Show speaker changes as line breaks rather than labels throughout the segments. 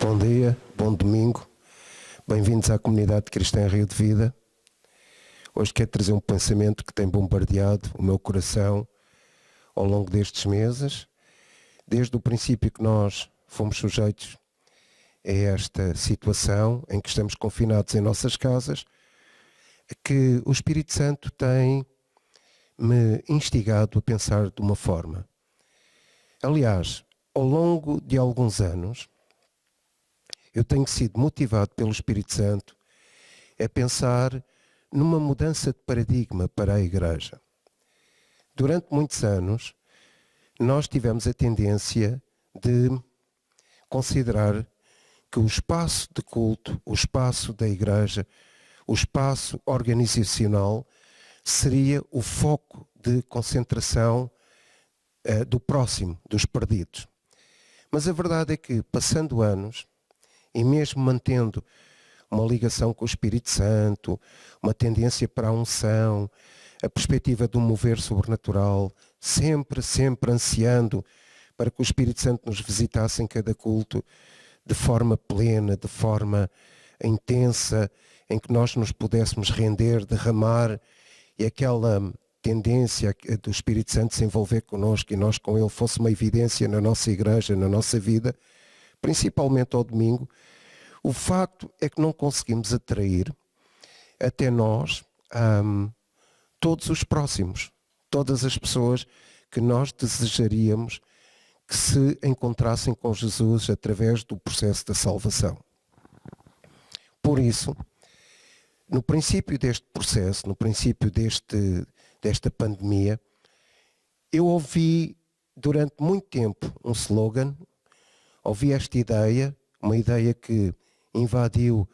Bom dia, bom domingo, bem-vindos à comunidade cristã Rio de Vida. Hoje quero trazer um pensamento que tem bombardeado o meu coração ao longo destes meses, desde o princípio que nós fomos sujeitos a esta situação em que estamos confinados em nossas casas, que o Espírito Santo tem me instigado a pensar de uma forma. Aliás, ao longo de alguns anos, eu tenho sido motivado pelo Espírito Santo a pensar numa mudança de paradigma para a Igreja. Durante muitos anos, nós tivemos a tendência de considerar que o espaço de culto, o espaço da Igreja, o espaço organizacional seria o foco de concentração do próximo, dos perdidos. Mas a verdade é que, passando anos, e mesmo mantendo uma ligação com o Espírito Santo, uma tendência para a unção, a perspectiva de um mover sobrenatural, sempre ansiando para que o Espírito Santo nos visitasse em cada culto, de forma plena, de forma intensa, em que nós nos pudéssemos render, derramar, e aquela tendência do Espírito Santo se envolver connosco e nós com ele fosse uma evidência na nossa igreja, na nossa vida, principalmente ao domingo. O facto é que não conseguimos atrair até nós todos os próximos, todas as pessoas que nós desejaríamos que se encontrassem com Jesus através do processo da salvação. Por isso, no princípio deste processo, no princípio desta pandemia, eu ouvi durante muito tempo um slogan, ouvi esta ideia, uma ideia que invadiu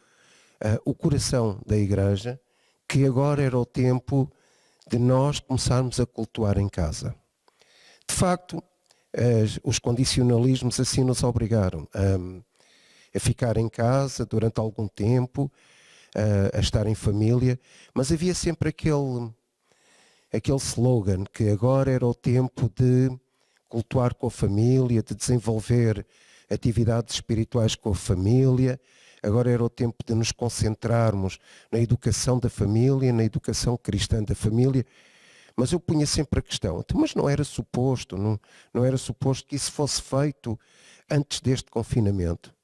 o coração da Igreja, que agora era o tempo de nós começarmos a cultuar em casa. De facto, os condicionalismos assim nos obrigaram a ficar em casa durante algum tempo, a estar em família, mas havia sempre aquele slogan que agora era o tempo de cultuar com a família, de desenvolver atividades espirituais com a família. Agora era o tempo de nos concentrarmos na educação da família, na educação cristã da família. Mas eu punha sempre a questão, mas não era suposto que isso fosse feito antes deste confinamento.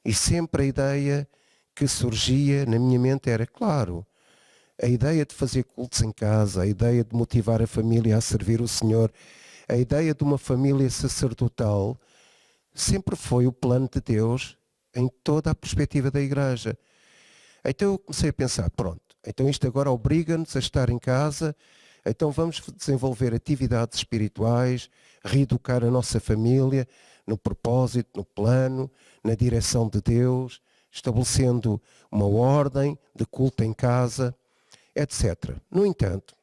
E sempre a ideia que surgia na minha mente era, claro, a ideia de fazer cultos em casa, a ideia de motivar a família a servir o Senhor, a ideia de uma família sacerdotal, sempre foi o plano de Deus em toda a perspectiva da Igreja. Então eu comecei a pensar, pronto, então isto agora obriga-nos a estar em casa, então vamos desenvolver atividades espirituais, reeducar a nossa família no propósito, no plano, na direção de Deus, estabelecendo uma ordem de culto em casa, etc. No entanto,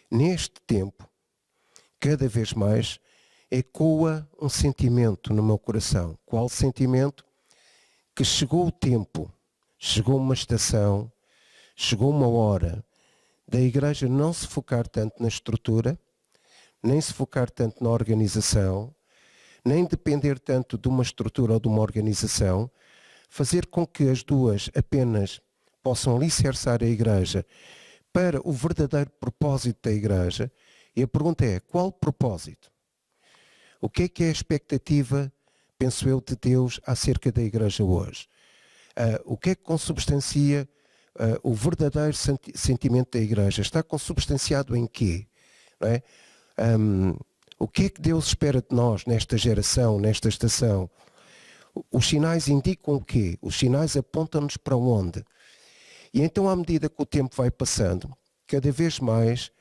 neste tempo, cada vez mais, ecoa um sentimento no meu coração. Qual sentimento? Que chegou o tempo, chegou uma estação, chegou uma hora da Igreja não se focar tanto na estrutura, nem se focar tanto na organização, nem depender tanto de uma estrutura ou de uma organização, fazer com que as duas apenas possam alicerçar a Igreja para o verdadeiro propósito da Igreja. E a pergunta é, qual propósito? O que é a expectativa, penso eu, de Deus acerca da Igreja hoje? O que é que consubstancia o verdadeiro sentimento da Igreja? Está consubstanciado em quê? Não é? O que é que Deus espera de nós nesta geração, nesta estação? Os sinais indicam o quê? Os sinais apontam-nos para onde? E então, à medida que o tempo vai passando, cada vez mais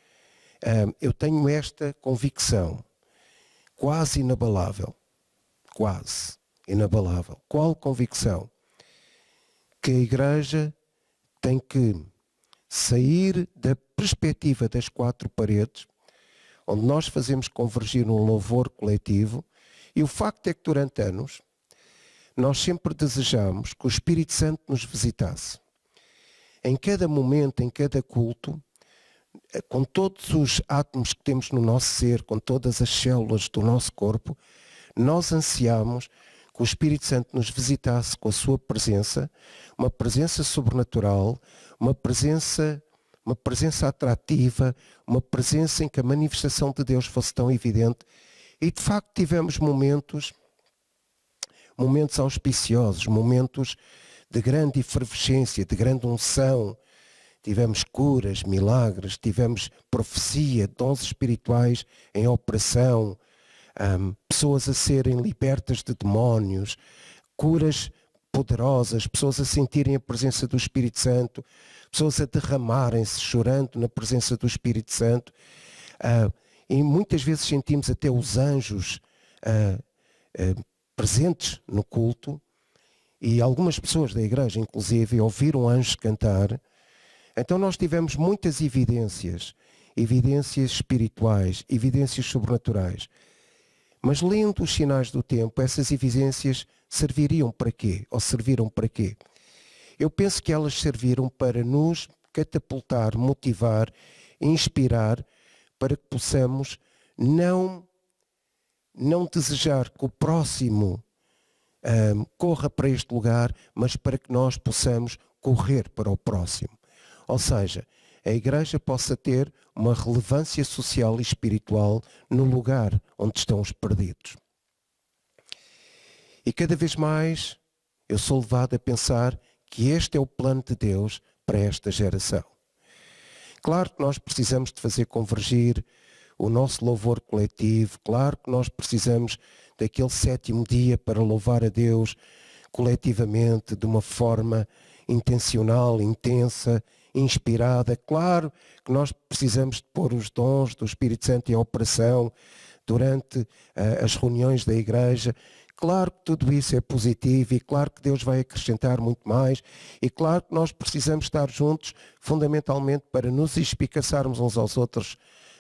eu tenho esta convicção, quase inabalável. Qual convicção? Que a Igreja tem que sair da perspectiva das quatro paredes, onde nós fazemos convergir um louvor coletivo, e o facto é que durante anos nós sempre desejamos que o Espírito Santo nos visitasse. Em cada momento, em cada culto, com todos os átomos que temos no nosso ser, com todas as células do nosso corpo, nós ansiamos que que o Espírito Santo nos visitasse com a sua presença, uma presença sobrenatural, uma presença atrativa, uma presença em que a manifestação de Deus fosse tão evidente. E de facto tivemos momentos auspiciosos, momentos de grande efervescência, de grande unção. Tivemos curas, milagres, tivemos profecia, dons espirituais em operação, pessoas a serem libertas de demónios, curas poderosas, pessoas a sentirem a presença do Espírito Santo, pessoas a derramarem-se chorando na presença do Espírito Santo. E muitas vezes sentimos até os anjos presentes no culto, e algumas pessoas da igreja, inclusive, ouviram anjos cantar. Então nós tivemos muitas evidências espirituais, evidências sobrenaturais. Mas lendo os sinais do tempo, essas evidências serviriam para quê? Ou serviram para quê? Eu penso que elas serviram para nos catapultar, motivar, inspirar, para que possamos não desejar que o próximo corra para este lugar, mas para que nós possamos correr para o próximo. Ou seja, a igreja possa ter uma relevância social e espiritual no lugar onde estão os perdidos. E cada vez mais eu sou levado a pensar que este é o plano de Deus para esta geração. Claro que nós precisamos de fazer convergir o nosso louvor coletivo, claro que nós precisamos daquele 7º dia para louvar a Deus coletivamente, de uma forma intencional, intensa, inspirada. Claro que nós precisamos de pôr os dons do Espírito Santo em operação durante as reuniões da igreja. Claro que tudo isso é positivo e claro que Deus vai acrescentar muito mais e claro que nós precisamos estar juntos fundamentalmente para nos espicaçarmos uns aos outros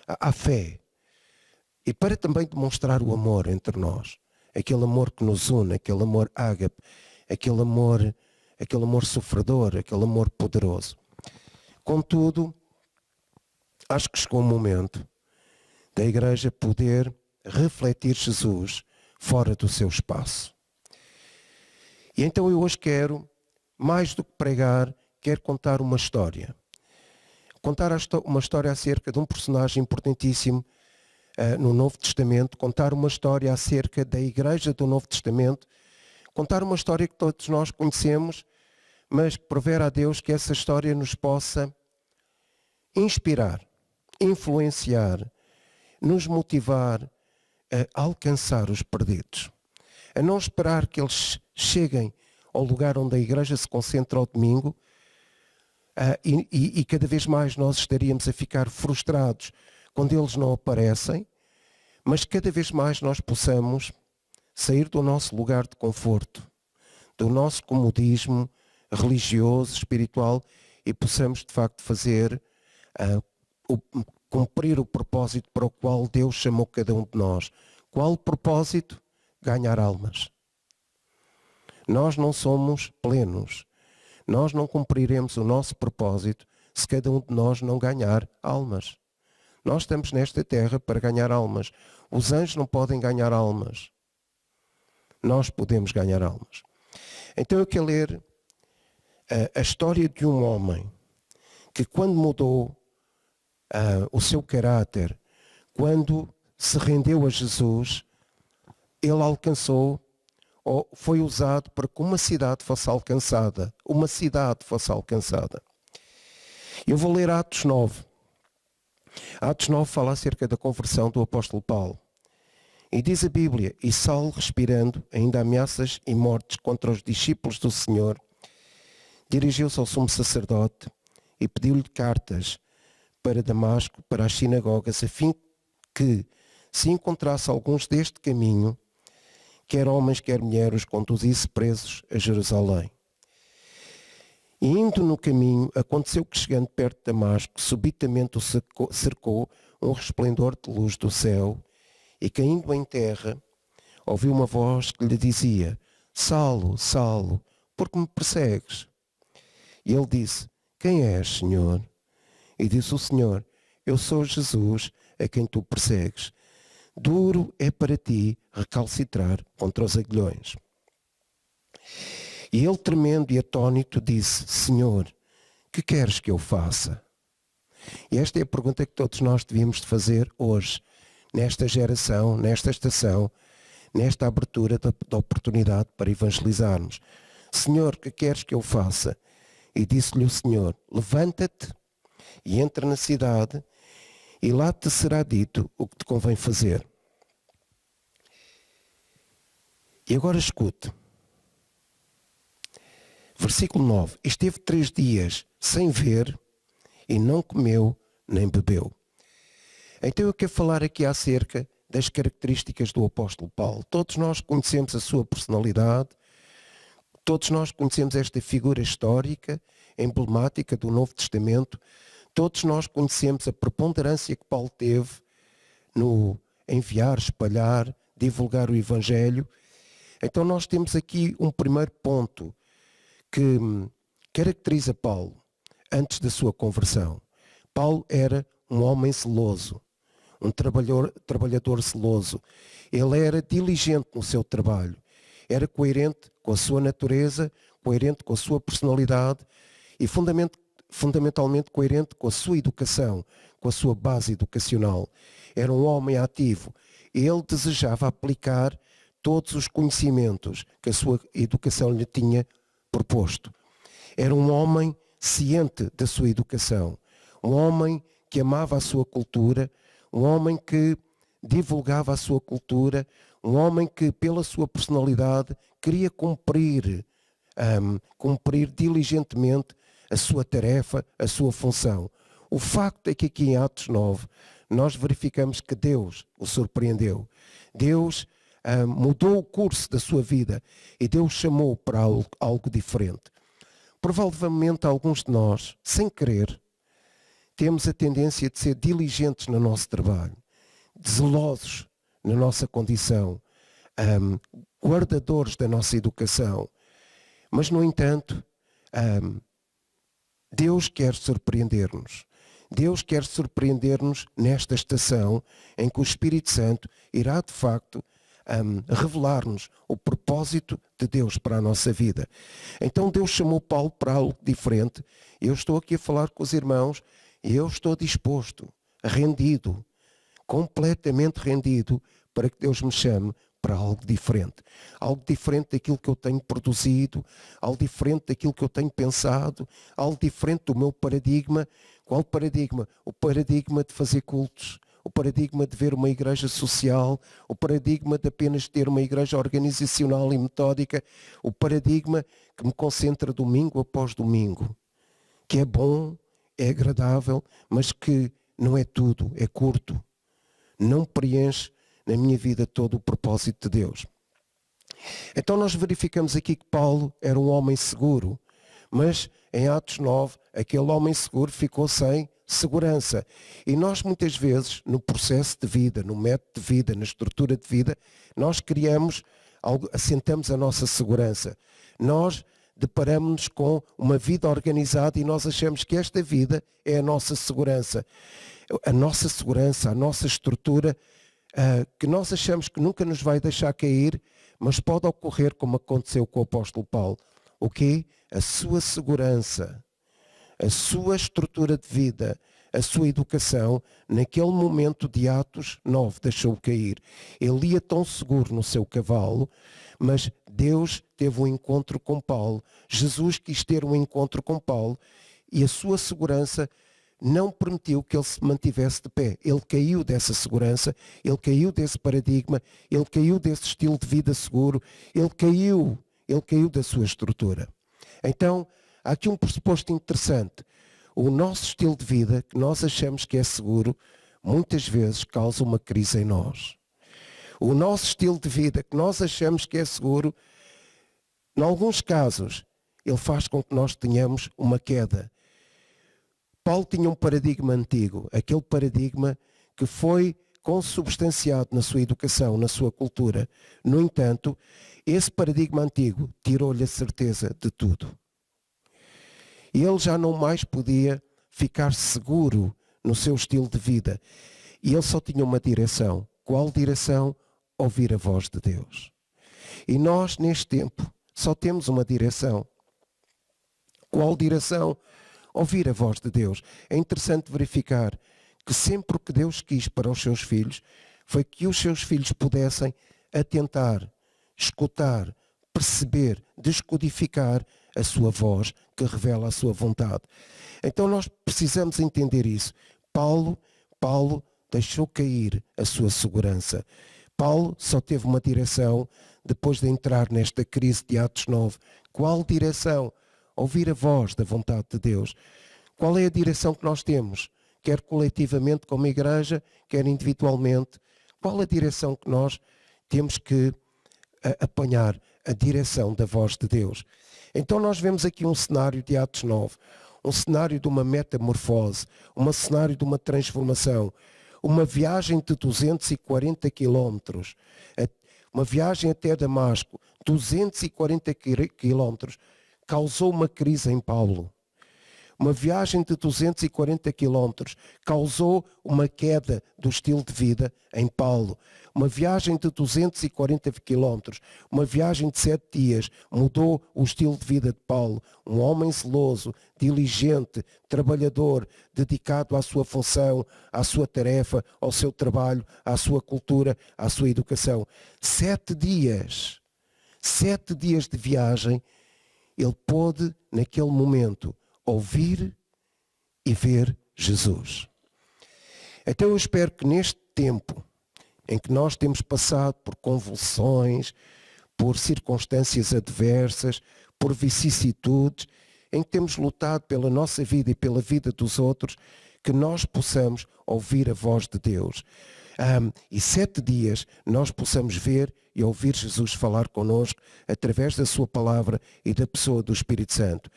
à fé e para também demonstrar o amor entre nós, aquele amor que nos une, aquele amor ágape, aquele amor sofredor, aquele amor poderoso. Contudo, acho que chegou o momento da igreja poder refletir Jesus fora do seu espaço. E então eu hoje quero, mais do que pregar, quero contar uma história. Contar uma história acerca de um personagem importantíssimo no Novo Testamento, contar uma história acerca da igreja do Novo Testamento, contar uma história que todos nós conhecemos, mas que prover a Deus que essa história nos possa inspirar, influenciar, nos motivar a alcançar os perdidos. A não esperar que eles cheguem ao lugar onde a igreja se concentra ao domingo e cada vez mais nós estaríamos a ficar frustrados quando eles não aparecem, mas cada vez mais nós possamos sair do nosso lugar de conforto, do nosso comodismo religioso, espiritual, e possamos de facto fazer, cumprir o propósito para o qual Deus chamou cada um de nós. Qual o propósito? Ganhar almas. Nós não somos plenos. Nós não cumpriremos o nosso propósito se cada um de nós não ganhar almas. Nós estamos nesta terra para ganhar almas. Os anjos não podem ganhar almas. Nós podemos ganhar almas. Então eu quero ler a história de um homem que quando mudou o seu caráter, quando se rendeu a Jesus, ele alcançou, ou foi usado para que uma cidade fosse alcançada. Uma cidade fosse alcançada. Eu vou ler Atos 9. Atos 9 fala acerca da conversão do apóstolo Paulo. E diz a Bíblia, e Saulo, respirando ainda ameaças e mortes contra os discípulos do Senhor, dirigiu-se ao sumo sacerdote e pediu-lhe cartas para Damasco, para as sinagogas, a fim que, se encontrasse alguns deste caminho, quer homens, quer mulheres, os conduzisse presos a Jerusalém. E indo no caminho, aconteceu que, chegando perto de Damasco, subitamente o cercou um resplendor de luz do céu, e caindo em terra, ouviu uma voz que lhe dizia: Saulo, Saulo, por que me persegues? E ele disse: Quem és, Senhor? E disse o Senhor: Eu sou Jesus, a quem tu persegues. Duro é para ti recalcitrar contra os aguilhões. E ele, tremendo e atónito, disse: Senhor, que queres que eu faça? E esta é a pergunta que todos nós devíamos de fazer hoje, nesta geração, nesta estação, nesta abertura da oportunidade para evangelizarmos. Senhor, que queres que eu faça? E disse-lhe o Senhor: levanta-te e entra na cidade, e lá te será dito o que te convém fazer. E agora escute. Versículo 9. Esteve 3 dias sem ver e não comeu nem bebeu. Então eu quero falar aqui acerca das características do apóstolo Paulo. Todos nós conhecemos a sua personalidade, todos nós conhecemos esta figura histórica, emblemática do Novo Testamento, todos nós conhecemos a preponderância que Paulo teve no enviar, espalhar, divulgar o Evangelho. Então nós temos aqui um primeiro ponto que caracteriza Paulo antes da sua conversão. Paulo era um homem zeloso, um trabalhador zeloso. Ele era diligente no seu trabalho, era coerente com a sua natureza, coerente com a sua personalidade e fundamentalmente coerente com a sua educação, com a sua base educacional. Era um homem ativo. Ele desejava aplicar todos os conhecimentos que a sua educação lhe tinha proposto. Era um homem ciente da sua educação, um homem que amava a sua cultura, um homem que divulgava a sua cultura, um homem que, pela sua personalidade, queria cumprir diligentemente a sua tarefa, a sua função. O facto é que aqui em Atos 9 nós verificamos que Deus o surpreendeu. Deus mudou o curso da sua vida e Deus chamou para algo diferente. Provavelmente alguns de nós, sem querer, temos a tendência de ser diligentes no nosso trabalho, zelosos na nossa condição, guardadores da nossa educação. Mas, no entanto, Deus quer surpreender-nos. Deus quer surpreender-nos nesta estação em que o Espírito Santo irá, de facto, revelar-nos o propósito de Deus para a nossa vida. Então Deus chamou Paulo para algo diferente. Eu estou aqui a falar com os irmãos e eu estou disposto, rendido, completamente rendido para que Deus me chame para algo diferente daquilo que eu tenho produzido, algo diferente daquilo que eu tenho pensado, algo diferente do meu paradigma. Qual paradigma? O paradigma de fazer cultos, o paradigma de ver uma igreja social, o paradigma de apenas ter uma igreja organizacional e metódica, o paradigma que me concentra domingo após domingo, que é bom, é agradável, mas que não é tudo, é curto. Não preenche na minha vida todo o propósito de Deus. Então nós verificamos aqui que Paulo era um homem seguro, mas em Atos 9, aquele homem seguro ficou sem segurança. E nós muitas vezes, no processo de vida, no método de vida, na estrutura de vida, nós criamos algo, assentamos a nossa segurança. Nós deparamos-nos com uma vida organizada e nós achamos que esta vida é a nossa segurança. A nossa segurança, a nossa estrutura, que nós achamos que nunca nos vai deixar cair, mas pode ocorrer como aconteceu com o apóstolo Paulo. O quê? A sua segurança, a sua estrutura de vida, a sua educação, naquele momento de Atos 9, deixou cair. Ele ia tão seguro no seu cavalo, mas Deus teve um encontro com Paulo. Jesus quis ter um encontro com Paulo e a sua segurança não permitiu que ele se mantivesse de pé. Ele caiu dessa segurança, ele caiu desse paradigma, ele caiu desse estilo de vida seguro, ele caiu da sua estrutura. Então, há aqui um pressuposto interessante. O nosso estilo de vida, que nós achamos que é seguro, muitas vezes causa uma crise em nós. O nosso estilo de vida, que nós achamos que é seguro, em alguns casos, ele faz com que nós tenhamos uma queda. Paulo tinha um paradigma antigo, aquele paradigma que foi consubstanciado na sua educação, na sua cultura. No entanto, esse paradigma antigo tirou-lhe a certeza de tudo. E ele já não mais podia ficar seguro no seu estilo de vida. E ele só tinha uma direção. Qual direção? Ouvir a voz de Deus. E nós, neste tempo, só temos uma direção. Qual direção? Ouvir a voz de Deus. É interessante verificar que sempre o que Deus quis para os seus filhos foi que os seus filhos pudessem atentar, escutar, perceber, descodificar a sua voz que revela a sua vontade. Então nós precisamos entender isso. Paulo deixou cair a sua segurança. Paulo só teve uma direção depois de entrar nesta crise de Atos 9. Qual direção? Ouvir a voz da vontade de Deus. Qual é a direção que nós temos? Quer coletivamente como igreja, quer individualmente. Qual a direção que nós temos que apanhar? A direção da voz de Deus. Então nós vemos aqui um cenário de Atos 9. Um cenário de uma metamorfose. Um cenário de uma transformação. Uma viagem de 240 quilómetros. Uma viagem até Damasco. 240 quilómetros. Causou uma crise em Paulo. Uma viagem de 240 quilómetros causou uma queda do estilo de vida em Paulo. Uma viagem de 240 quilómetros, uma viagem de 7 dias, mudou o estilo de vida de Paulo. Um homem zeloso, diligente, trabalhador, dedicado à sua função, à sua tarefa, ao seu trabalho, à sua cultura, à sua educação. 7 dias de viagem, ele pôde, naquele momento, ouvir e ver Jesus. Então eu espero que neste tempo em que nós temos passado por convulsões, por circunstâncias adversas, por vicissitudes, em que temos lutado pela nossa vida e pela vida dos outros, que nós possamos ouvir a voz de Deus. E 7 dias nós possamos ver e ouvir Jesus falar connosco através da sua palavra e da pessoa do Espírito Santo.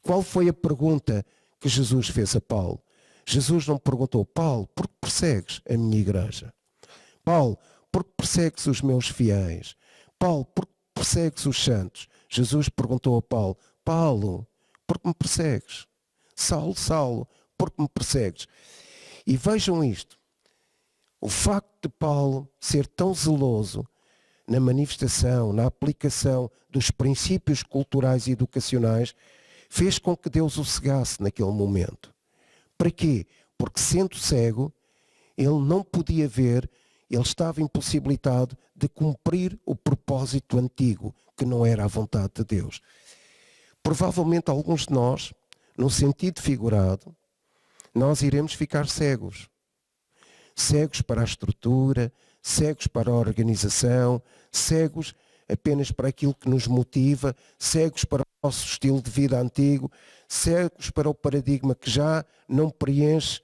Qual foi a pergunta que Jesus fez a Paulo? Jesus não perguntou: Paulo, por que persegues a minha igreja? Paulo, por que persegues os meus fiéis? Paulo, por que persegues os santos? Jesus perguntou a Paulo: Paulo, por que me persegues? Saulo, Saulo, por que me persegues? E vejam isto. O facto de Paulo ser tão zeloso na manifestação, na aplicação dos princípios culturais e educacionais, fez com que Deus o cegasse naquele momento. Para quê? Porque sendo cego, ele não podia ver, ele estava impossibilitado de cumprir o propósito antigo, que não era a vontade de Deus. Provavelmente alguns de nós, num sentido figurado, nós iremos ficar cegos. Cegos para a estrutura, cegos para a organização, cegos apenas para aquilo que nos motiva, cegos para o nosso estilo de vida antigo, cegos para o paradigma que já não preenche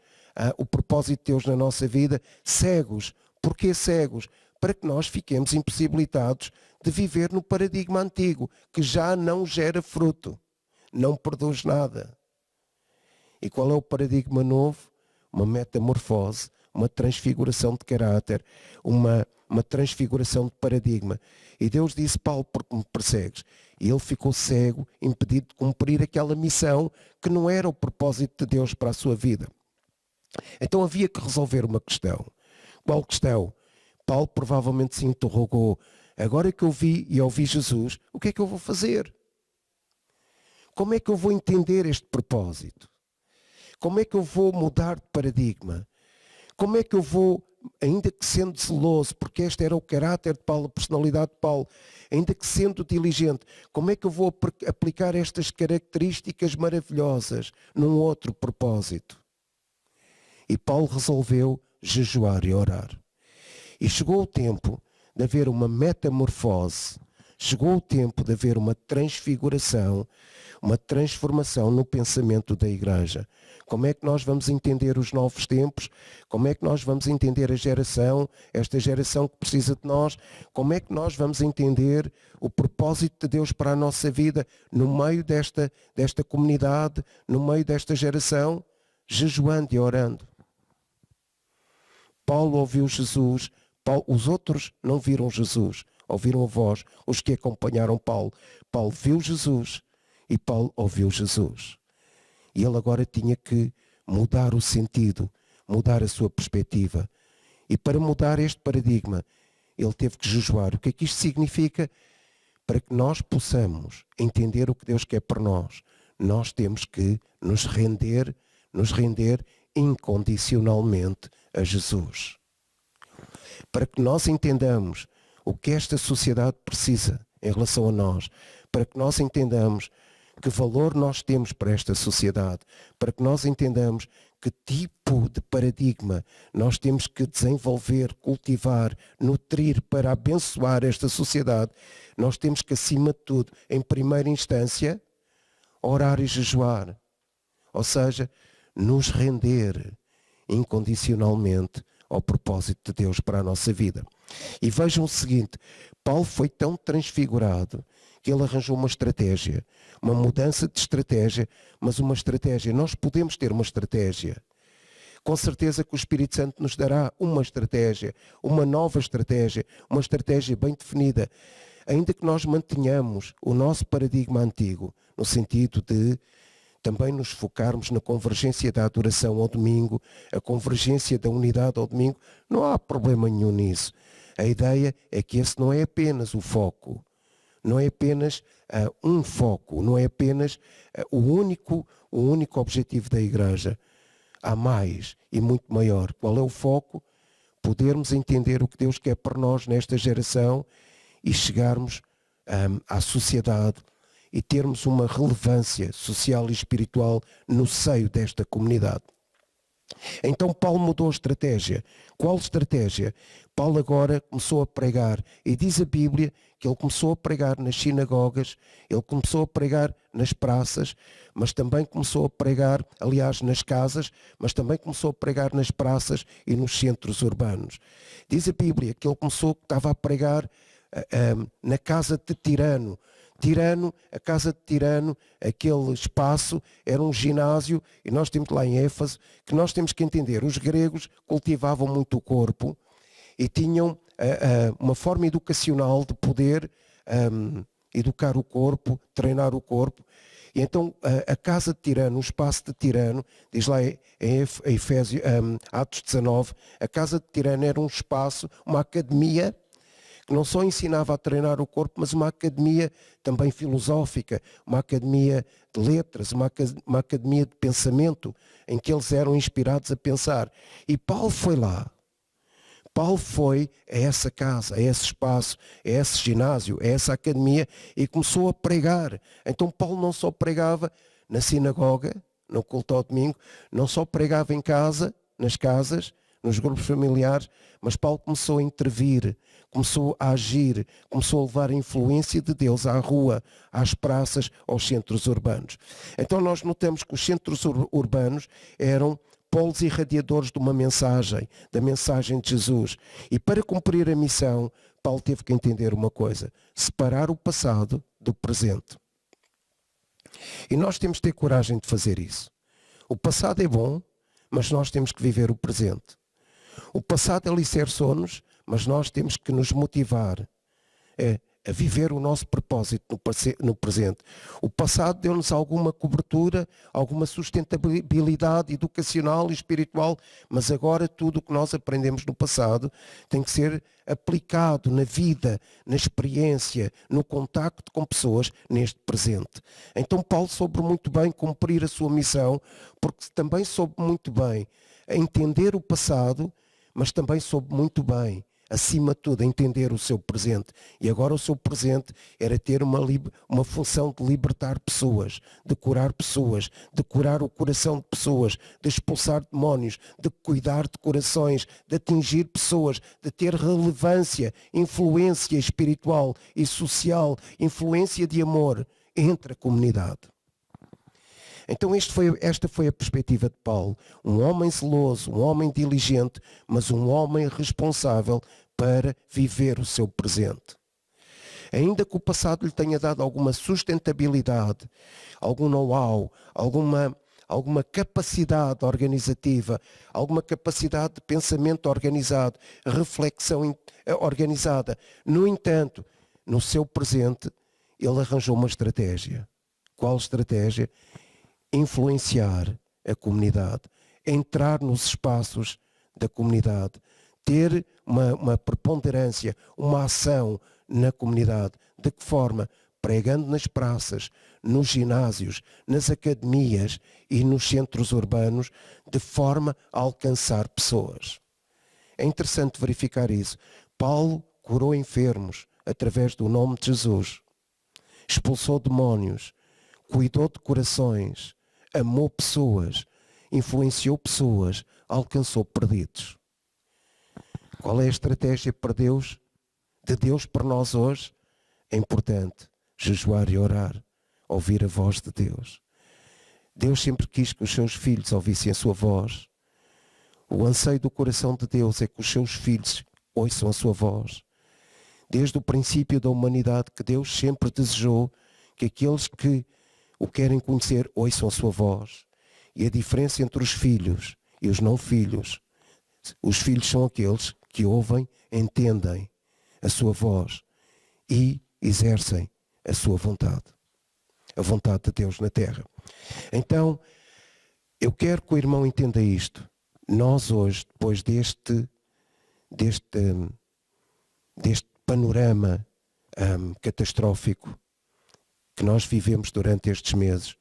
o propósito de Deus na nossa vida, cegos. Porquê cegos? Para que nós fiquemos impossibilitados de viver no paradigma antigo, que já não gera fruto, não produz nada. E qual é o paradigma novo? Uma metamorfose, uma transfiguração de caráter, uma transfiguração de paradigma. E Deus disse: Paulo, por que me persegues? E ele ficou cego, impedido de cumprir aquela missão que não era o propósito de Deus para a sua vida. Então havia que resolver uma questão. Qual questão? Paulo provavelmente se interrogou: agora que eu vi e ouvi Jesus, o que é que eu vou fazer? Como é que eu vou entender este propósito? Como é que eu vou mudar de paradigma? Como é que eu vou, ainda que sendo zeloso, porque este era o caráter de Paulo, a personalidade de Paulo, ainda que sendo diligente, como é que eu vou aplicar estas características maravilhosas num outro propósito? E Paulo resolveu jejuar e orar. E chegou o tempo de haver uma metamorfose, chegou o tempo de haver uma transfiguração, uma transformação no pensamento da igreja. Como é que nós vamos entender os novos tempos? Como é que nós vamos entender a geração, esta geração que precisa de nós? Como é que nós vamos entender o propósito de Deus para a nossa vida no meio desta comunidade, no meio desta geração? Jejuando e orando. Paulo ouviu Jesus, os outros não viram Jesus, ouviram a voz, os que acompanharam Paulo. Paulo viu Jesus e Paulo ouviu Jesus. E ele agora tinha que mudar o sentido, mudar a sua perspectiva. E para mudar este paradigma, ele teve que jejuar. O que é que isto significa? para que nós possamos entender o que Deus quer para nós, nós temos que nos render incondicionalmente a Jesus. Para que nós entendamos o que esta sociedade precisa em relação a nós, para que nós entendamos que valor nós temos para esta sociedade, para que nós entendamos que tipo de paradigma nós temos que desenvolver, cultivar, nutrir para abençoar esta sociedade, nós temos que, acima de tudo, em primeira instância, orar e jejuar. Ou seja, nos render incondicionalmente ao propósito de Deus para a nossa vida. E vejam o seguinte, Paulo foi tão transfigurado que ele arranjou uma estratégia, uma mudança de estratégia, mas uma estratégia. Nós podemos ter uma estratégia. Com certeza que o Espírito Santo nos dará uma estratégia, uma nova estratégia, uma estratégia bem definida, ainda que nós mantenhamos o nosso paradigma antigo, no sentido de também nos focarmos na convergência da adoração ao domingo, a convergência da unidade ao domingo, não há problema nenhum nisso. A ideia é que esse não é apenas o foco, não é apenas um foco, não é apenas o único objetivo da Igreja. Há mais e muito maior. Qual é o foco? Podermos entender o que Deus quer para nós nesta geração e chegarmos à sociedade e termos uma relevância social e espiritual no seio desta comunidade. Então Paulo mudou a estratégia. Qual estratégia? Paulo agora começou a pregar, e diz a Bíblia que ele começou a pregar nas sinagogas, ele começou a pregar nas praças, mas também começou a pregar, aliás, nas casas, mas também começou a pregar nas praças e nos centros urbanos. Diz a Bíblia que ele estava a pregar na casa de Tirano. A casa de Tirano, aquele espaço, era um ginásio, e nós temos lá em Éfeso, que nós temos que entender, os gregos cultivavam muito o corpo e tinham uma forma educacional de poder educar o corpo, treinar o corpo. E então a casa de Tirano, o espaço de Tirano, diz lá em Efésios, Atos 19, a casa de Tirano era um espaço, uma academia, que não só ensinava a treinar o corpo, mas uma academia também filosófica, uma academia de letras, uma academia de pensamento, em que eles eram inspirados a pensar. E Paulo foi lá. Paulo foi a essa casa, a esse espaço, a esse ginásio, a essa academia, e começou a pregar. Então Paulo não só pregava na sinagoga, no culto ao domingo, não só pregava em casa, nas casas, nos grupos familiares, mas Paulo começou a intervir, começou a agir, começou a levar a influência de Deus à rua, às praças, aos centros urbanos. Então nós notamos que os centros urbanos eram polos irradiadores de uma mensagem, da mensagem de Jesus. E para cumprir a missão, Paulo teve que entender uma coisa: separar o passado do presente. E nós temos de ter coragem de fazer isso. O passado é bom, mas nós temos que viver o presente. O passado alicerçou-nos, mas nós temos que nos motivar a viver o nosso propósito no presente. O passado deu-nos alguma cobertura, alguma sustentabilidade educacional e espiritual, mas agora tudo o que nós aprendemos no passado tem que ser aplicado na vida, na experiência, no contacto com pessoas neste presente. Então Paulo soube muito bem cumprir a sua missão, porque também soube muito bem entender o passado, mas também soube muito bem, acima de tudo, entender o seu presente. E agora o seu presente era ter uma função de libertar pessoas, de curar pessoas, de curar o coração de pessoas, de expulsar demónios, de cuidar de corações, de atingir pessoas, de ter relevância, influência espiritual e social, influência de amor entre a comunidade. Então esta foi a perspectiva de Paulo, um homem zeloso, um homem diligente, mas um homem responsável para viver o seu presente. Ainda que o passado lhe tenha dado alguma sustentabilidade, algum know-how, alguma capacidade organizativa, alguma capacidade de pensamento organizado, reflexão organizada. No entanto, no seu presente, ele arranjou uma estratégia. Qual estratégia? Influenciar a comunidade, entrar nos espaços da comunidade, ter uma preponderância, uma ação na comunidade, De que forma? Pregando nas praças, nos ginásios, nas academias e nos centros urbanos, de forma a alcançar pessoas. É interessante verificar isso. Paulo curou enfermos através do nome de Jesus. Expulsou demónios, cuidou de corações, amou pessoas, influenciou pessoas, alcançou perdidos. Qual é a estratégia para Deus? De Deus para nós hoje? É importante jejuar e orar, ouvir a voz de Deus. Deus sempre quis que os seus filhos ouvissem a sua voz. O anseio do coração de Deus é que os seus filhos ouçam a sua voz. Desde o princípio da humanidade, que Deus sempre desejou que aqueles que o querem conhecer ouçam a sua voz. E a diferença entre os filhos e os não filhos: os filhos são aqueles que ouvem, entendem a sua voz e exercem a sua vontade. A vontade de Deus na terra. Então, eu quero que o irmão entenda isto. Nós hoje, depois deste panorama catastrófico que nós vivemos durante estes meses,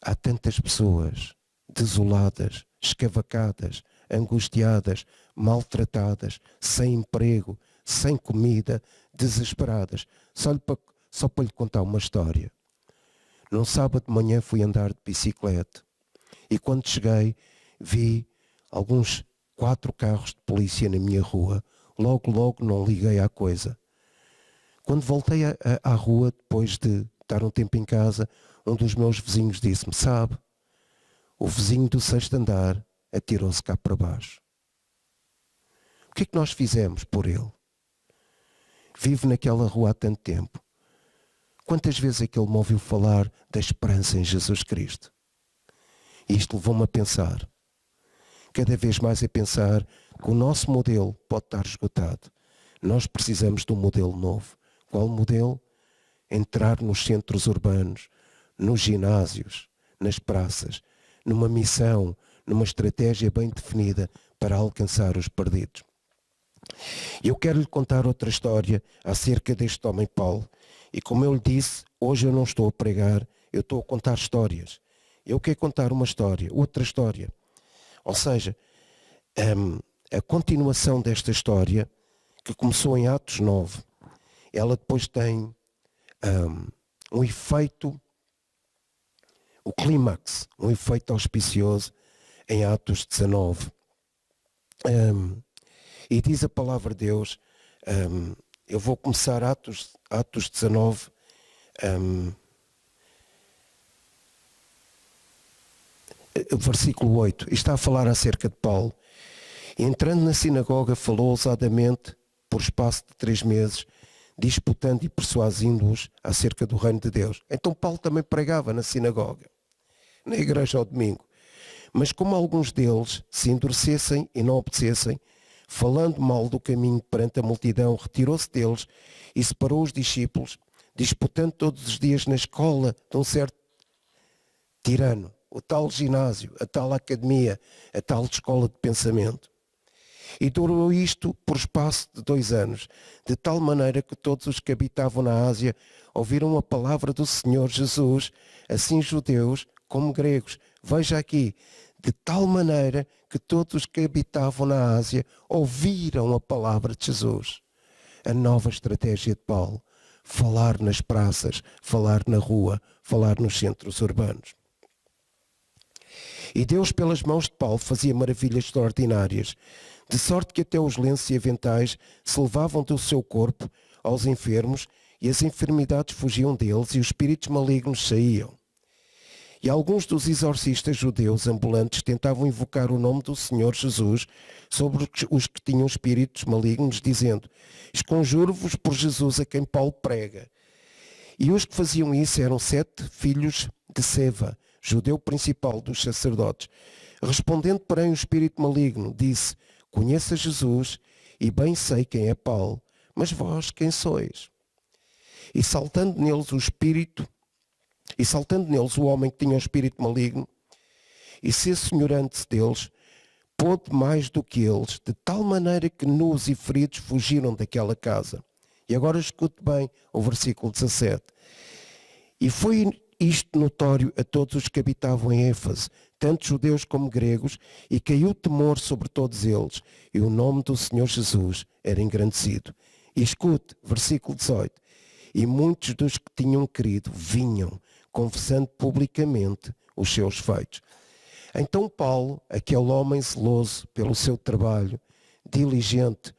há tantas pessoas desoladas, escavacadas, angustiadas, maltratadas, sem emprego, sem comida, desesperadas. Só para lhe contar uma história. Num sábado de manhã fui andar de bicicleta e quando cheguei vi alguns 4 carros de polícia na minha rua. Logo não liguei à coisa. Quando voltei à rua, depois de estar um tempo em casa, um dos meus vizinhos disse-me: sabe, o vizinho do 6º andar atirou-se cá para baixo. O que é que nós fizemos por ele? Vive naquela rua há tanto tempo. Quantas vezes é que ele me ouviu falar da esperança em Jesus Cristo? E isto levou-me a pensar. Cada vez mais a pensar que o nosso modelo pode estar esgotado. Nós precisamos de um modelo novo. Qual modelo? Entrar nos centros urbanos, nos ginásios, nas praças, numa missão, numa estratégia bem definida para alcançar os perdidos. Eu quero lhe contar outra história acerca deste homem Paulo. E como eu lhe disse, hoje eu não estou a pregar, eu estou a contar histórias. Eu quero contar uma história, outra história. Ou seja, a continuação desta história, que começou em Atos 9, ela depois tem um efeito, o clímax, um efeito auspicioso em Atos 19. E diz a palavra de Deus, eu vou começar Atos 19, versículo 8. Está a falar acerca de Paulo. Entrando na sinagoga, falou ousadamente por espaço de 3 meses, disputando e persuadindo-os acerca do reino de Deus. Então Paulo também pregava na sinagoga, na igreja ao domingo. Mas como alguns deles se endurecessem e não obedecessem, falando mal do caminho perante a multidão, retirou-se deles e separou os discípulos, disputando todos os dias na escola de um certo tirano, o tal ginásio, a tal academia, a tal escola de pensamento. E durou isto por espaço de 2 anos, de tal maneira que todos os que habitavam na Ásia ouviram a palavra do Senhor Jesus, assim judeus como gregos. Veja aqui, de tal maneira que todos os que habitavam na Ásia ouviram a palavra de Jesus. A nova estratégia de Paulo: falar nas praças, falar na rua, falar nos centros urbanos. E Deus, pelas mãos de Paulo, fazia maravilhas extraordinárias, de sorte que até os lenços e aventais se levavam do seu corpo aos enfermos, e as enfermidades fugiam deles, e os espíritos malignos saíam. E alguns dos exorcistas judeus ambulantes tentavam invocar o nome do Senhor Jesus sobre os que tinham espíritos malignos, dizendo: esconjuro-vos por Jesus a quem Paulo prega. E os que faziam isso eram 7 filhos de Seva, judeu principal dos sacerdotes. Respondendo, porém, o espírito maligno disse: conheço a Jesus e bem sei quem é Paulo, mas vós quem sois? E saltando neles o homem que tinha o espírito maligno, e se assenhorando-se deles, pôde mais do que eles, de tal maneira que nus e feridos fugiram daquela casa. E agora escute bem o versículo 17. E foi isto notório a todos os que habitavam em Éfeso, tanto judeus como gregos, e caiu temor sobre todos eles, e o nome do Senhor Jesus era engrandecido. E escute, versículo 18. E muitos dos que tinham crido vinham, confessando publicamente os seus feitos. Então Paulo, aquele homem zeloso pelo seu trabalho, diligente,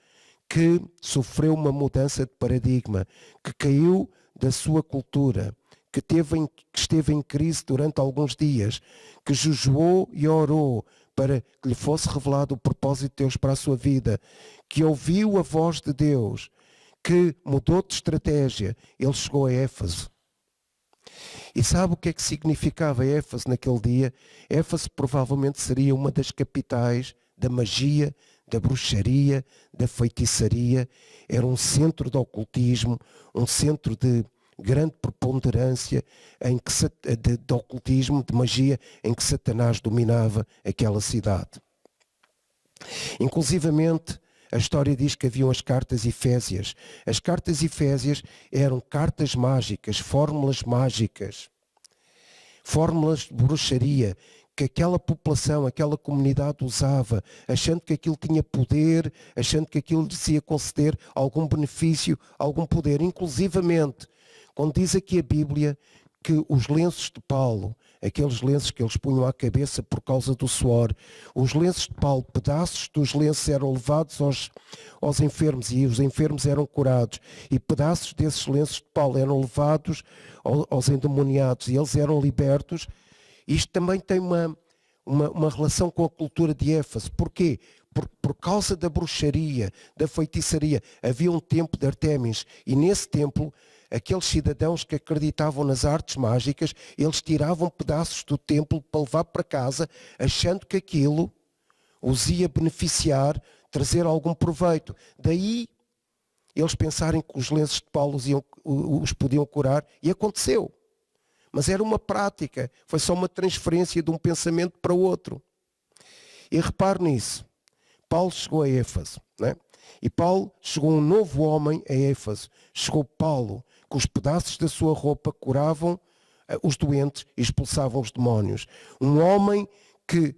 que sofreu uma mudança de paradigma, que caiu da sua cultura, que esteve em crise durante alguns dias, que jejuou e orou para que lhe fosse revelado o propósito de Deus para a sua vida, que ouviu a voz de Deus, que mudou de estratégia, ele chegou a Éfeso. E sabe o que é que significava Éfeso naquele dia? Éfeso provavelmente seria uma das capitais da magia, da bruxaria, da feitiçaria. Era um centro de ocultismo, um centro de grande preponderância de ocultismo, de magia, em que Satanás dominava aquela cidade. Inclusivamente, a história diz que haviam as cartas Efésias. As cartas Efésias eram cartas mágicas, fórmulas mágicas, fórmulas de bruxaria, que aquela população, aquela comunidade usava, achando que aquilo tinha poder, achando que aquilo lhes ia conceder algum benefício, algum poder. Inclusivamente, quando diz aqui a Bíblia que os lenços de Paulo, aqueles lenços que eles punham à cabeça por causa do suor, os lenços de Paulo, pedaços dos lenços eram levados aos enfermos e os enfermos eram curados, e pedaços desses lenços de Paulo eram levados aos endemoniados e eles eram libertos. Isto também tem uma relação com a cultura de Éfeso. Porquê? Por causa da bruxaria, da feitiçaria. Havia um templo de Artemis e nesse templo aqueles cidadãos que acreditavam nas artes mágicas, eles tiravam pedaços do templo para levar para casa, achando que aquilo os ia beneficiar, trazer algum proveito. Daí eles pensarem que os lenços de Paulo os podiam curar, e aconteceu. Mas era uma prática, foi só uma transferência de um pensamento para o outro. E repare nisso, Paulo chegou a Éfeso, né? E Paulo chegou um novo homem a Éfeso. Chegou Paulo, que os pedaços da sua roupa curavam os doentes e expulsavam os demónios. Um homem que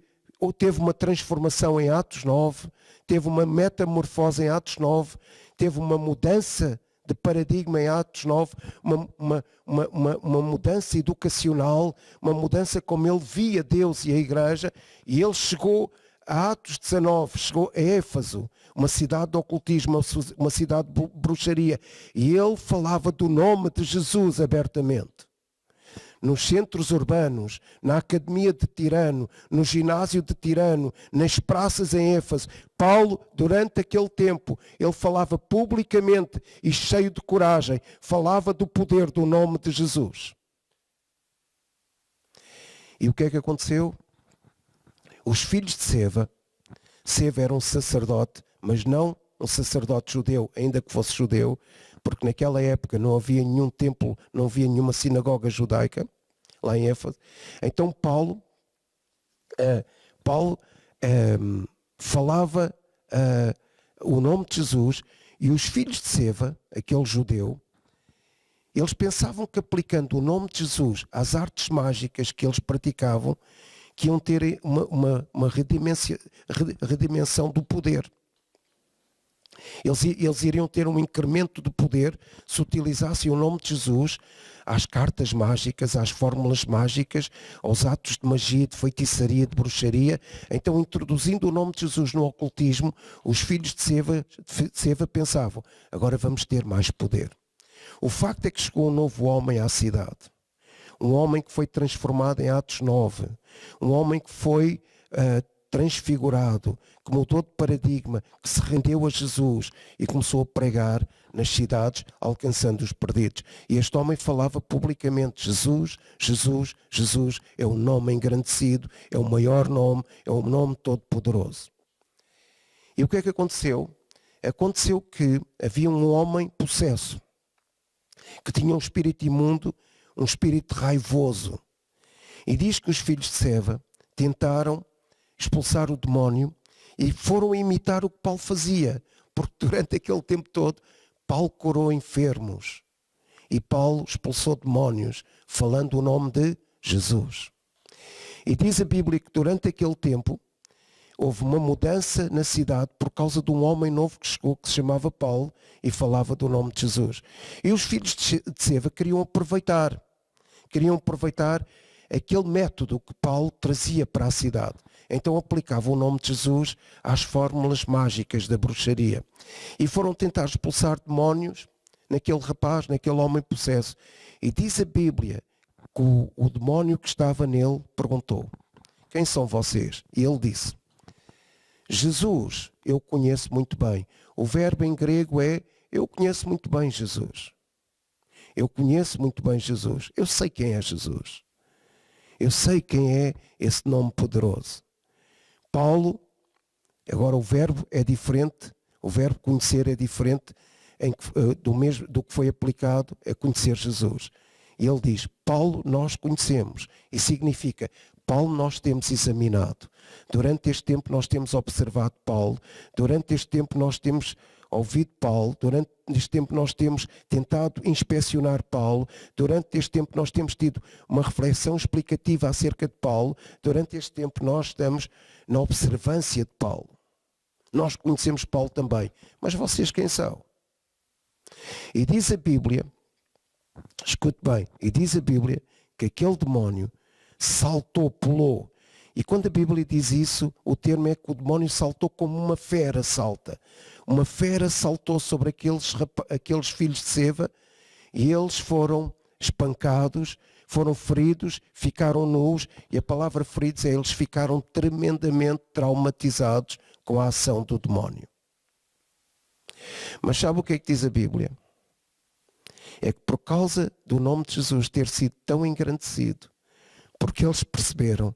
teve uma transformação em Atos 9, teve uma metamorfose em Atos 9, teve uma mudança de paradigma em Atos 9, uma mudança educacional, uma mudança como ele via Deus e a igreja, e ele chegou a Atos 19, chegou a Éfeso, uma cidade de ocultismo, uma cidade de bruxaria, e ele falava do nome de Jesus abertamente. Nos centros urbanos, na academia de Tirano, no ginásio de Tirano, nas praças em Éfeso, Paulo, durante aquele tempo, ele falava publicamente e cheio de coragem, falava do poder do nome de Jesus. E o que é que aconteceu? Os filhos de Seva era um sacerdote, mas não um sacerdote judeu, ainda que fosse judeu, porque naquela época não havia nenhum templo, não havia nenhuma sinagoga judaica, lá em Éfeso. Então Paulo falava o nome de Jesus, e os filhos de Seva, aquele judeu, eles pensavam que aplicando o nome de Jesus às artes mágicas que eles praticavam, que iam ter uma redimensão do poder. Eles iriam ter um incremento de poder se utilizassem o nome de Jesus às cartas mágicas, às fórmulas mágicas, aos atos de magia, de feitiçaria, de bruxaria. Então, introduzindo o nome de Jesus no ocultismo, os filhos de Seva pensavam, agora vamos ter mais poder. O facto é que chegou um novo homem à cidade. Um homem que foi transformado em Atos 9. Um homem que foi transfigurado, que mudou de paradigma, que se rendeu a Jesus e começou a pregar nas cidades, alcançando os perdidos. E este homem falava publicamente, Jesus, Jesus, Jesus é o nome engrandecido, é o maior nome, é o nome todo-poderoso. E o que é que aconteceu? Aconteceu que havia um homem possesso, que tinha um espírito imundo, um espírito raivoso. E diz que os filhos de Seva tentaram expulsar o demónio e foram imitar o que Paulo fazia, porque durante aquele tempo todo Paulo curou enfermos e Paulo expulsou demónios, falando o nome de Jesus. E diz a Bíblia que durante aquele tempo houve uma mudança na cidade por causa de um homem novo que chegou, que se chamava Paulo, e falava do nome de Jesus. E os filhos de Seva queriam aproveitar aquele método que Paulo trazia para a cidade. Então aplicavam o nome de Jesus às fórmulas mágicas da bruxaria. E foram tentar expulsar demónios naquele rapaz, naquele homem possesso. E diz a Bíblia que o demónio que estava nele perguntou: quem são vocês? E ele disse: Jesus, eu conheço muito bem. O verbo em grego é: eu conheço muito bem Jesus. Eu conheço muito bem Jesus. Eu sei quem é Jesus. Eu sei quem é esse nome poderoso. Paulo, agora o verbo é diferente, o verbo conhecer é diferente do que foi aplicado a conhecer Jesus. E ele diz: Paulo nós conhecemos. E significa: Paulo nós temos examinado. Durante este tempo nós temos observado Paulo. Durante este tempo nós temos ouvido Paulo. Durante este tempo nós temos tentado inspecionar Paulo. Durante este tempo nós temos tido uma reflexão explicativa acerca de Paulo. Durante este tempo nós estamos na observância de Paulo. Nós conhecemos Paulo também. Mas vocês quem são? E diz a Bíblia, escute bem, e diz a Bíblia que aquele demónio saltou, pulou. E quando a Bíblia diz isso, o termo é que o demónio saltou como uma fera salta. Uma fera saltou sobre aqueles filhos de Seva e eles foram espancados, foram feridos, ficaram nus, e a palavra feridos é: eles ficaram tremendamente traumatizados com a ação do demónio. Mas sabe o que é que diz a Bíblia? É que por causa do nome de Jesus ter sido tão engrandecido, porque eles perceberam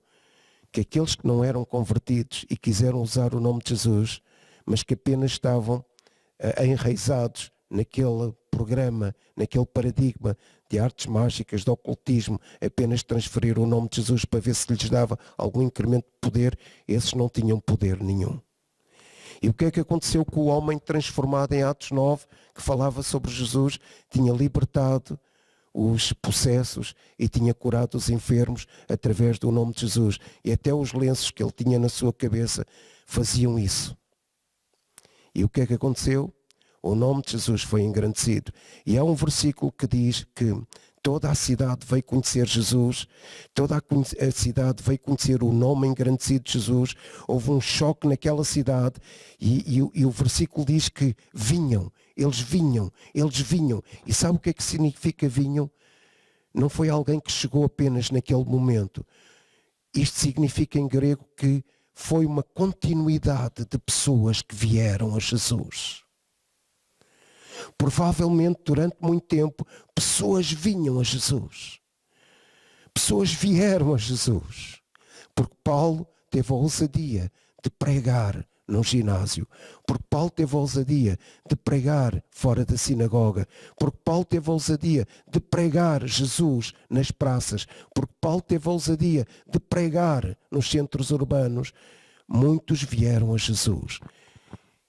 que aqueles que não eram convertidos e quiseram usar o nome de Jesus, mas que apenas estavam enraizados naquele programa, naquele paradigma de artes mágicas, de ocultismo, apenas transferir o nome de Jesus para ver se lhes dava algum incremento de poder, esses não tinham poder nenhum. E o que é que aconteceu com o homem transformado em Atos 9, que falava sobre Jesus, tinha libertado os possessos e tinha curado os enfermos através do nome de Jesus. E até os lenços que ele tinha na sua cabeça faziam isso. E o que é que aconteceu? O nome de Jesus foi engrandecido. E há um versículo que diz que toda a cidade veio conhecer Jesus, toda a cidade veio conhecer o nome engrandecido de Jesus. Houve um choque naquela cidade e o versículo diz que eles vinham. E sabe o que é que significa vinham? Não foi alguém que chegou apenas naquele momento. Isto significa em grego que foi uma continuidade de pessoas que vieram a Jesus. Provavelmente durante muito tempo pessoas vinham a Jesus. Pessoas vieram a Jesus. Porque Paulo teve a ousadia de pregar num ginásio. Porque Paulo teve a ousadia de pregar fora da sinagoga. Porque Paulo teve a ousadia de pregar Jesus nas praças. Porque Paulo teve a ousadia de pregar nos centros urbanos. Muitos vieram a Jesus.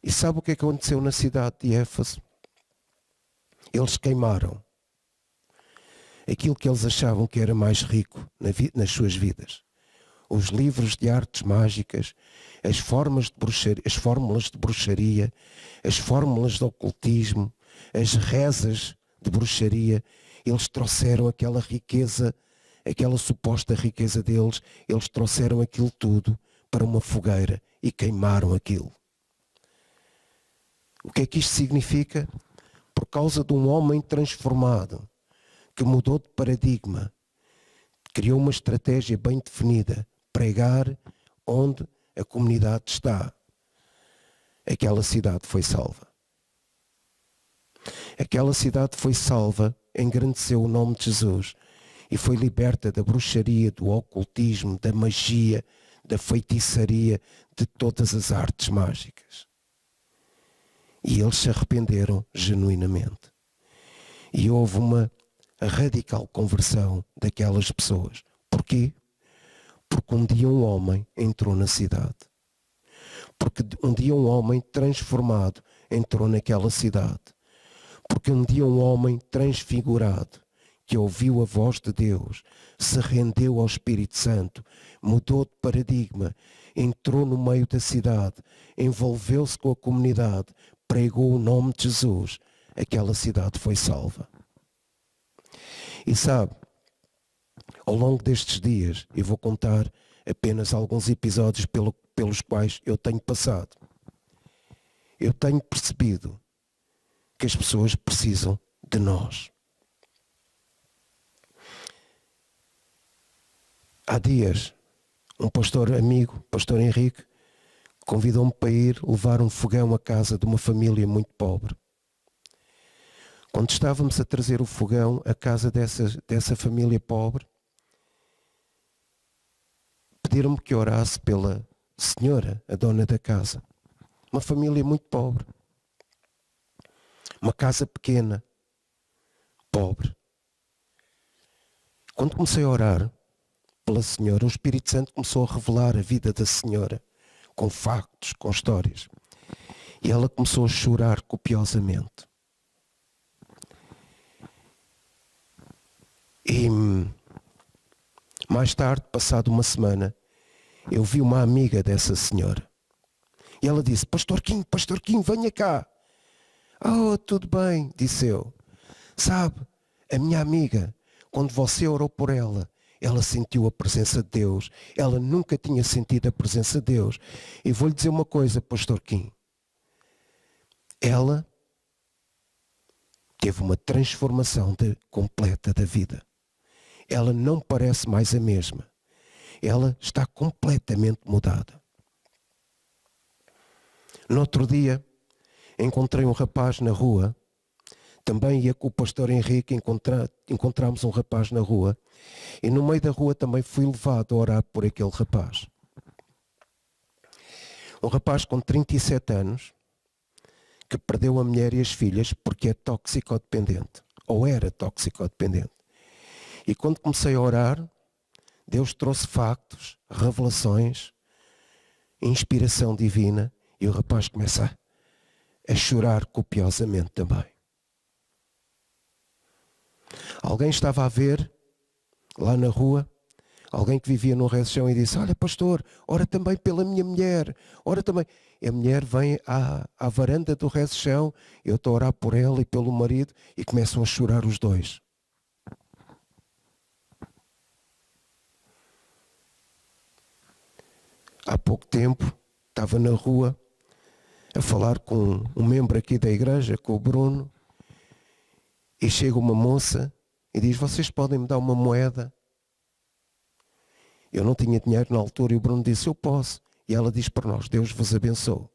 E sabe o que aconteceu na cidade de Éfeso? Eles queimaram aquilo que eles achavam que era mais rico nas suas vidas. Os livros de artes mágicas, as fórmulas de bruxaria, as fórmulas de ocultismo, as rezas de bruxaria. Eles trouxeram aquela riqueza, aquela suposta riqueza deles, eles trouxeram aquilo tudo para uma fogueira e queimaram aquilo. O que é que isto significa? Por causa de um homem transformado, que mudou de paradigma, criou uma estratégia bem definida: pregar onde a comunidade está. Aquela cidade foi salva. Aquela cidade foi salva, engrandeceu o nome de Jesus e foi liberta da bruxaria, do ocultismo, da magia, da feitiçaria, de todas as artes mágicas. E eles se arrependeram genuinamente. E houve uma radical conversão daquelas pessoas. Porquê? Porque um dia um homem entrou na cidade. Porque um dia um homem transformado entrou naquela cidade. Porque um dia um homem transfigurado, que ouviu a voz de Deus, se rendeu ao Espírito Santo, mudou de paradigma, entrou no meio da cidade, envolveu-se com a comunidade, pregou o nome de Jesus, aquela cidade foi salva. E sabe, ao longo destes dias, eu vou contar apenas alguns episódios pelos quais eu tenho passado. Eu tenho percebido que as pessoas precisam de nós. Há dias, um pastor amigo, pastor Henrique, convidou-me para ir levar um fogão à casa de uma família muito pobre. Quando estávamos a trazer o fogão à casa dessa família pobre, pediram-me que orasse pela senhora, a dona da casa. Uma família muito pobre. Uma casa pequena, pobre. Quando comecei a orar pela senhora, o Espírito Santo começou a revelar a vida da senhora, com factos, com histórias. E ela começou a chorar copiosamente. E mais tarde, passado uma semana, eu vi uma amiga dessa senhora. E ela disse: Pastor Kim, venha cá. Oh, tudo bem, disse eu. Sabe, a minha amiga, quando você orou por ela, ela sentiu a presença de Deus. Ela nunca tinha sentido a presença de Deus. E vou-lhe dizer uma coisa, Pastor Kim. Ela teve uma transformação completa da vida. Ela não parece mais a mesma. Ela está completamente mudada. No outro dia, encontrei um rapaz na rua. Também ia com o pastor Henrique, encontramos um rapaz na rua. E no meio da rua também fui levado a orar por aquele rapaz. Um rapaz com 37 anos, que perdeu a mulher e as filhas porque é toxicodependente. Ou era toxicodependente. E quando comecei a orar, Deus trouxe factos, revelações, inspiração divina. E o rapaz começa a chorar copiosamente também. Alguém estava a ver, lá na rua, alguém que vivia num região e disse: olha, pastor, ora também pela minha mulher, ora também. E a mulher vem à varanda do região, eu estou a orar por ela e pelo marido, e começam a chorar os dois. Há pouco tempo, estava na rua, a falar com um membro aqui da igreja, com o Bruno, e chega uma moça e diz: vocês podem me dar uma moeda? Eu não tinha dinheiro na altura e o Bruno disse: eu posso. E ela diz para nós: Deus vos abençoe.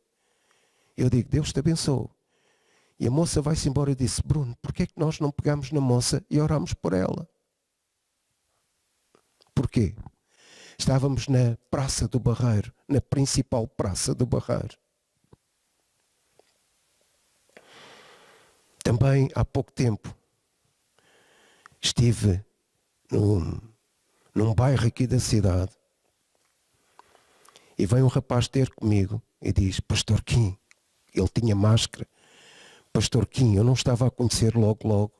Eu digo: Deus te abençoe. E a moça vai-se embora e disse: Bruno, porquê é que nós não pegamos na moça e oramos por ela? Porquê? Estávamos na Praça do Barreiro, na principal Praça do Barreiro. Também há pouco tempo estive num bairro aqui da cidade e vem um rapaz ter comigo e diz: Pastor Kim, ele tinha máscara. Pastor Kim, eu não estava a conhecer logo.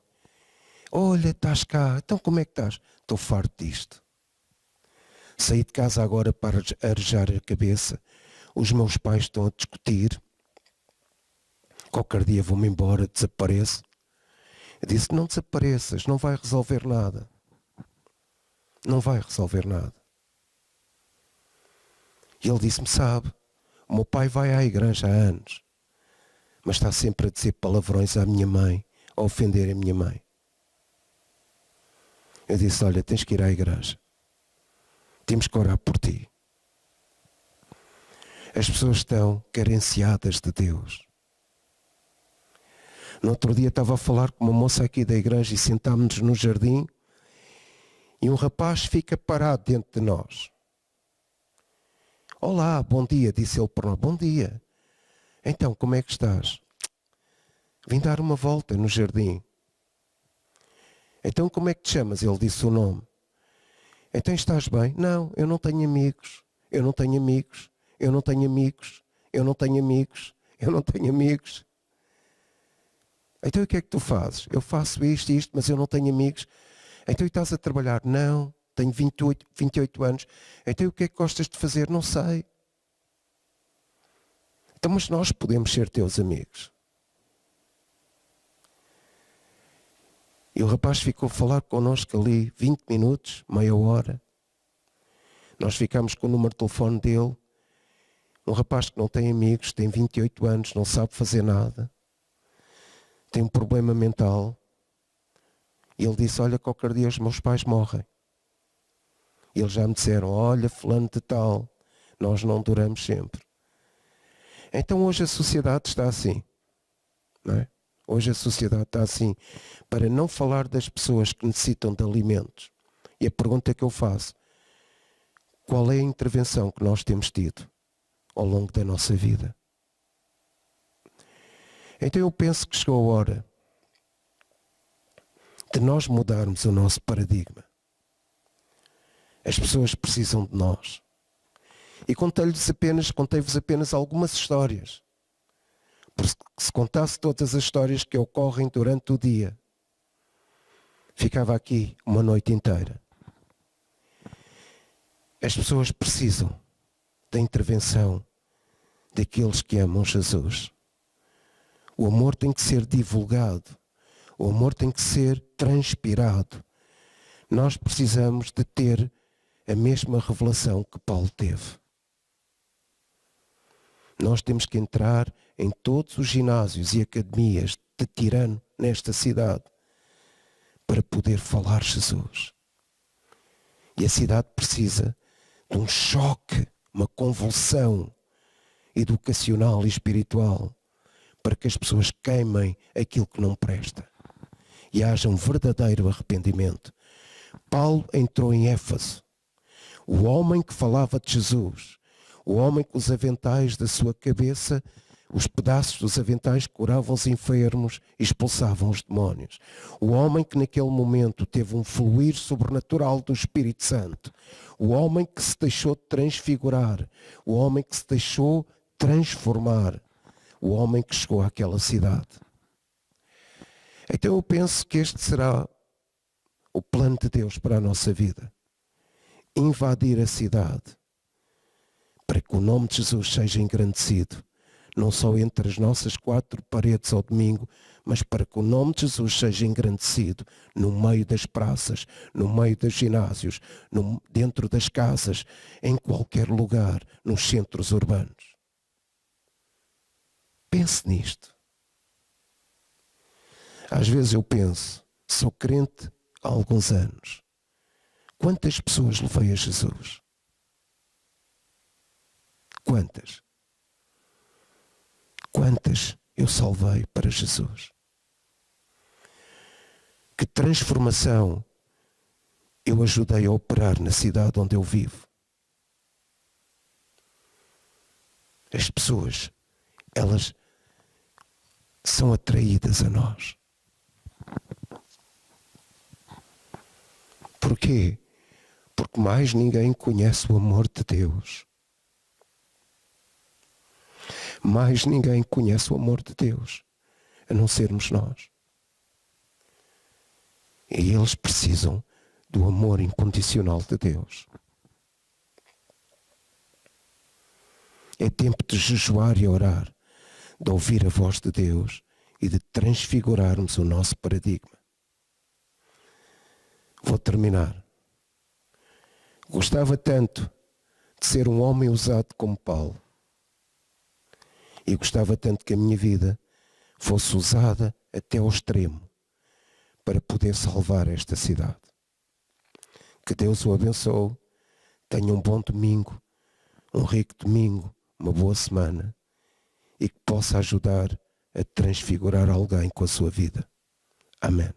Olha, estás cá, então como é que estás? Estou farto disto. Saí de casa agora para arejar a cabeça. Os meus pais estão a discutir. Qualquer dia vou-me embora, desapareço. Eu disse: não desapareças, não vai resolver nada. Não vai resolver nada. E ele disse-me: sabe, o meu pai vai à igreja há anos, mas está sempre a dizer palavrões à minha mãe, a ofender a minha mãe. Eu disse: olha, tens que ir à igreja. Temos que orar por ti. As pessoas estão carenciadas de Deus. No outro dia estava a falar com uma moça aqui da igreja e sentámos-nos no jardim e um rapaz fica parado dentro de nós. Olá, bom dia, disse ele para nós. Bom dia. Então, como é que estás? Vim dar uma volta no jardim. Então, como é que te chamas? Ele disse o nome. Então, estás bem? Não, eu não tenho amigos. Eu não tenho amigos. Eu não tenho amigos. Eu não tenho amigos. Eu não tenho amigos. Então o que é que tu fazes? Eu faço isto e isto, mas eu não tenho amigos. Então estás a trabalhar? Não, tenho 28 anos. Então o que é que gostas de fazer? Não sei. Então, mas nós podemos ser teus amigos. E o rapaz ficou a falar connosco ali 20 minutos, meia hora. Nós ficámos com o número de telefone dele. Um rapaz que não tem amigos, tem 28 anos, não sabe fazer nada. Tem um problema mental. E ele disse, olha, qualquer dia os meus pais morrem. E eles já me disseram, olha, fulano de tal, nós não duramos sempre. Então hoje a sociedade está assim, não é? Hoje a sociedade está assim, para não falar das pessoas que necessitam de alimentos. E a pergunta que eu faço, qual é a intervenção que nós temos tido ao longo da nossa vida? Então eu penso que chegou a hora de nós mudarmos o nosso paradigma. As pessoas precisam de nós. E contei-vos apenas algumas histórias. Porque se contasse todas as histórias que ocorrem durante o dia, ficava aqui uma noite inteira. As pessoas precisam da intervenção daqueles que amam Jesus. O amor tem que ser divulgado. O amor tem que ser transpirado. Nós precisamos de ter a mesma revelação que Paulo teve. Nós temos que entrar em todos os ginásios e academias de tirano nesta cidade para poder falar Jesus. E a cidade precisa de um choque, uma convulsão educacional e espiritual para que as pessoas queimem aquilo que não presta e haja um verdadeiro arrependimento. Paulo entrou em Éfeso, o homem que falava de Jesus, o homem com os aventais da sua cabeça, os pedaços dos aventais curavam os enfermos e expulsavam os demónios. O homem que naquele momento teve um fluir sobrenatural do Espírito Santo. O homem que se deixou transfigurar. O homem que se deixou transformar. O homem que chegou àquela cidade. Então eu penso que este será o plano de Deus para a nossa vida. Invadir a cidade para que o nome de Jesus seja engrandecido, não só entre as nossas quatro paredes ao domingo, mas para que o nome de Jesus seja engrandecido no meio das praças, no meio dos ginásios, dentro das casas, em qualquer lugar, nos centros urbanos. Pense nisto. Às vezes eu penso, sou crente há alguns anos. Quantas pessoas levei a Jesus? Quantas? Quantas eu salvei para Jesus? Que transformação eu ajudei a operar na cidade onde eu vivo? As pessoas, elas são atraídas a nós. Porquê? Porque mais ninguém conhece o amor de Deus. Mais ninguém conhece o amor de Deus, a não sermos nós. E eles precisam do amor incondicional de Deus. É tempo de jejuar e orar, de ouvir a voz de Deus e de transfigurarmos o nosso paradigma. Vou terminar. Gostava tanto de ser um homem usado como Paulo. E gostava tanto que a minha vida fosse usada até ao extremo para poder salvar esta cidade. Que Deus o abençoe. Tenha um bom domingo, um rico domingo, uma boa semana e que possa ajudar a transfigurar alguém com a sua vida. Amém.